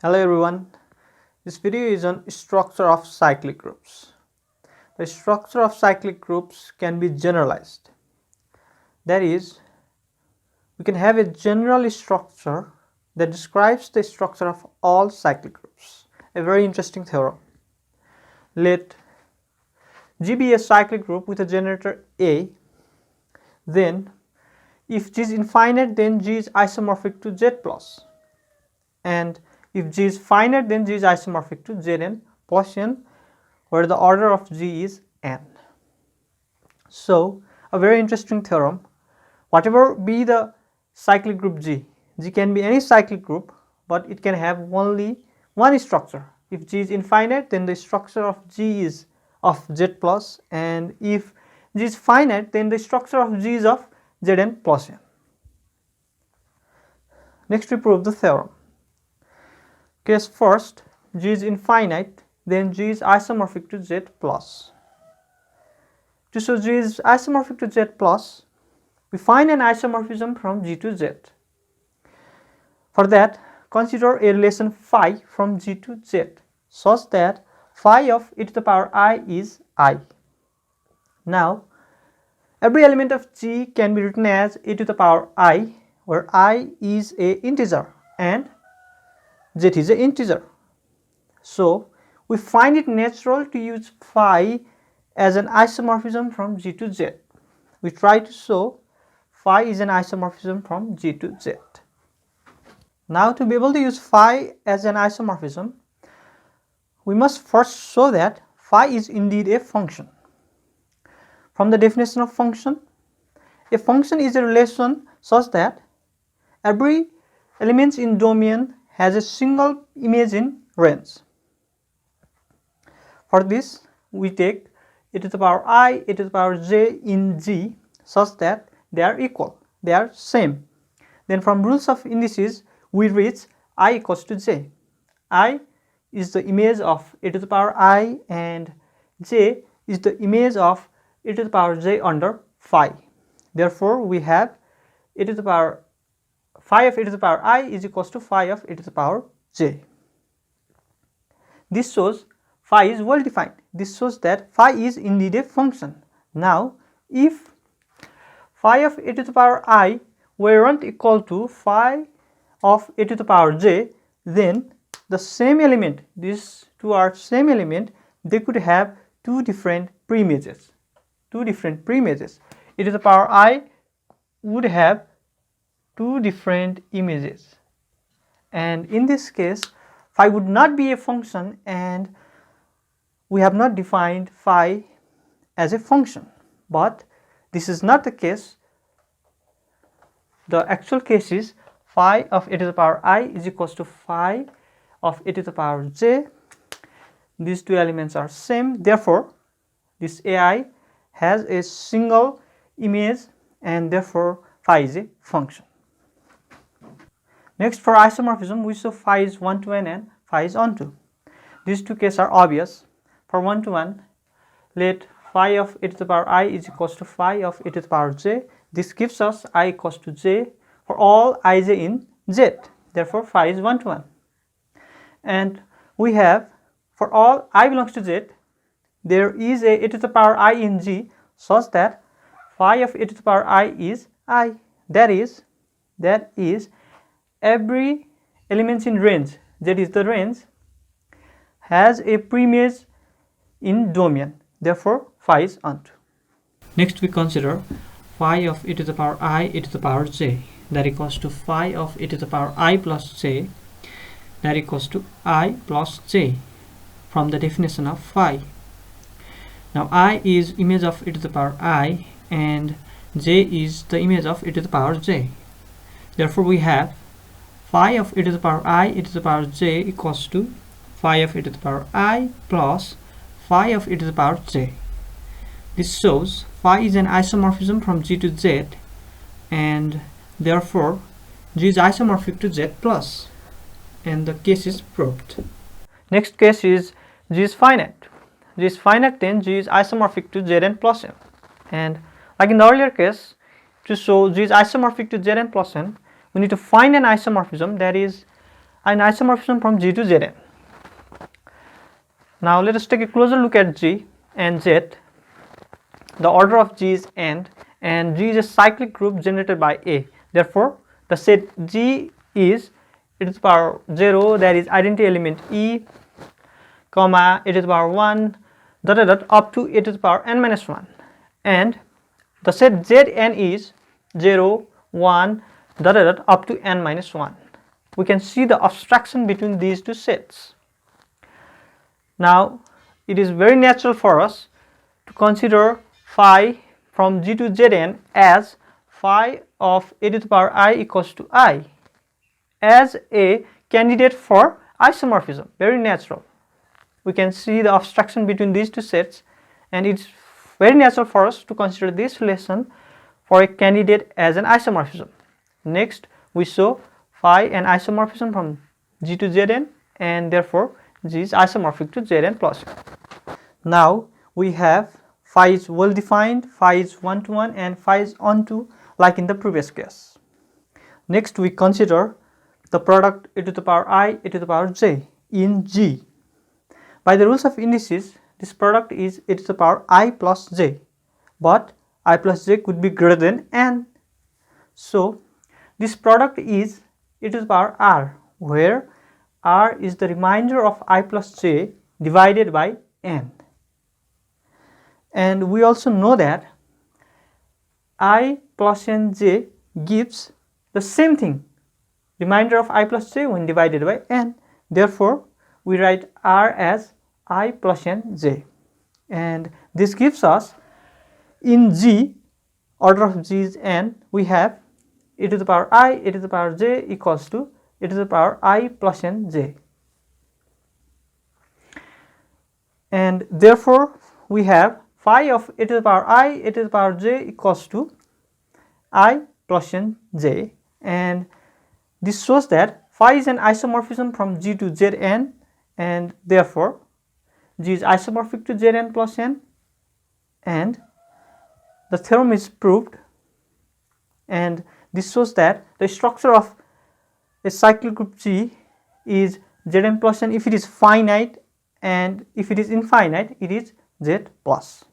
Hello everyone, this video is on structure of cyclic groups. The structure of cyclic groups can be generalized. That is, we can have a general structure that describes the structure of all cyclic groups. A very interesting theorem. Let G be a cyclic group with a generator A, then if G is infinite, then G is isomorphic to Z plus, and if G is finite, then G is isomorphic to Zn plus n, where the order of G is n. So, a very interesting theorem. Whatever be the cyclic group G can be any cyclic group, but it can have only one structure. If G is infinite, then the structure of G is of Z plus, and if G is finite, then the structure of G is of Zn plus n. Next, we prove the theorem. Case first, G is infinite, then G is isomorphic to Z plus. To show G is isomorphic to Z plus, we find an isomorphism from G to Z. For that, consider a relation phi from G to Z such that phi of e to the power I is I. Now, every element of G can be written as e to the power I, where I is a integer and Z is an integer. So, we find it natural to use phi as an isomorphism from G to Z. We try to show phi is an isomorphism from G to Z. Now, to be able to use phi as an isomorphism, we must first show that phi is indeed a function. From the definition of function, a function is a relation such that every element in domain has a single image in range. For this, we take e to the power I, e to the power j in G such that they are equal, they are same. Then from rules of indices, we reach I equals to j. I is the image of e to the power I and j is the image of e to the power j under phi. Therefore, we have e to the power phi of e to the power I is equals to phi of e to the power j. This shows phi is well defined. This shows that phi is indeed a function. Now, if phi of e to the power I weren't equal to phi of e to the power j, then the same element, these two are same element, they could have two different preimages. E to the power I would have two different images, and in this case phi would not be a function, and we have not defined phi as a function. But this is not the case. The actual case is phi of e to the power I is equals to phi of e to the power j. These two elements are same, therefore this ai has a single image, and therefore phi is a function. Next, for isomorphism, we show phi is 1 to n and phi is onto. These two cases are obvious. For 1 to 1, let phi of e to the power I is equals to phi of e to the power j. This gives us I equals to j for all ij in z. Therefore, phi is 1 to 1. And we have for all I belongs to z, there is a e to the power I in G such that phi of e to the power I is I. That is every element in range, that is the range, has a preimage in domain. Therefore, phi is onto. Next, we consider phi of e to the power I e to the power j, that equals to phi of e to the power I plus j, that equals to I plus j from the definition of phi. Now, I is image of e to the power I and j is the image of e to the power j. Therefore, we have phi of e to the power I e to the power j equals to phi of e to the power I plus phi of e to the power j. This shows phi is an isomorphism from G to Z, and therefore G is isomorphic to Z plus, and the case is proved. Next case is G is finite. G is finite, then G is isomorphic to Zn plus n. And like in the earlier case, to show G is isomorphic to Zn plus n, we need to find an isomorphism, that is an isomorphism from G to Zn. Now let us take a closer look at G and Z. The order of G is n, and G is a cyclic group generated by A. Therefore, the set G is e to the power 0, that is identity element E, comma e to the power 1 dot dot up to e to the power n minus 1, and the set Zn is 0, 1 dot dot up to n minus 1. We can see the abstraction between these two sets. Now it is very natural for us to consider phi from G to Zn as phi of e to the power I equals to I as a candidate for isomorphism. Very natural. We can see the abstraction between these two sets, and it's very natural for us to consider this relation for a candidate as an isomorphism. Next, we show phi an isomorphism from G to Zn, and therefore G is isomorphic to Zn plus. Now we have phi is well defined, phi is 1-to-1, and phi is onto, like in the previous case. Next, we consider the product e to the power I, e to the power j in G. By the rules of indices, this product is e to the power I plus j, but I plus j could be greater than n. So this product is e to the power r, where r is the remainder of I plus j divided by n. And we also know that I plus nj gives the same thing, remainder of I plus j when divided by n. Therefore, we write r as I plus nj, and this gives us in G, order of G is n, we have e to the power I, e to the power j equals to e to the power I plus nj. And therefore, we have phi of e to the power I, e to the power j equals to I plus nj, and this shows that phi is an isomorphism from G to Zn, and therefore G is isomorphic to Zn plus n, and the theorem is proved. And this shows that the structure of a cyclic group G is Zn plus n if it is finite, and if it is infinite, it is Z plus.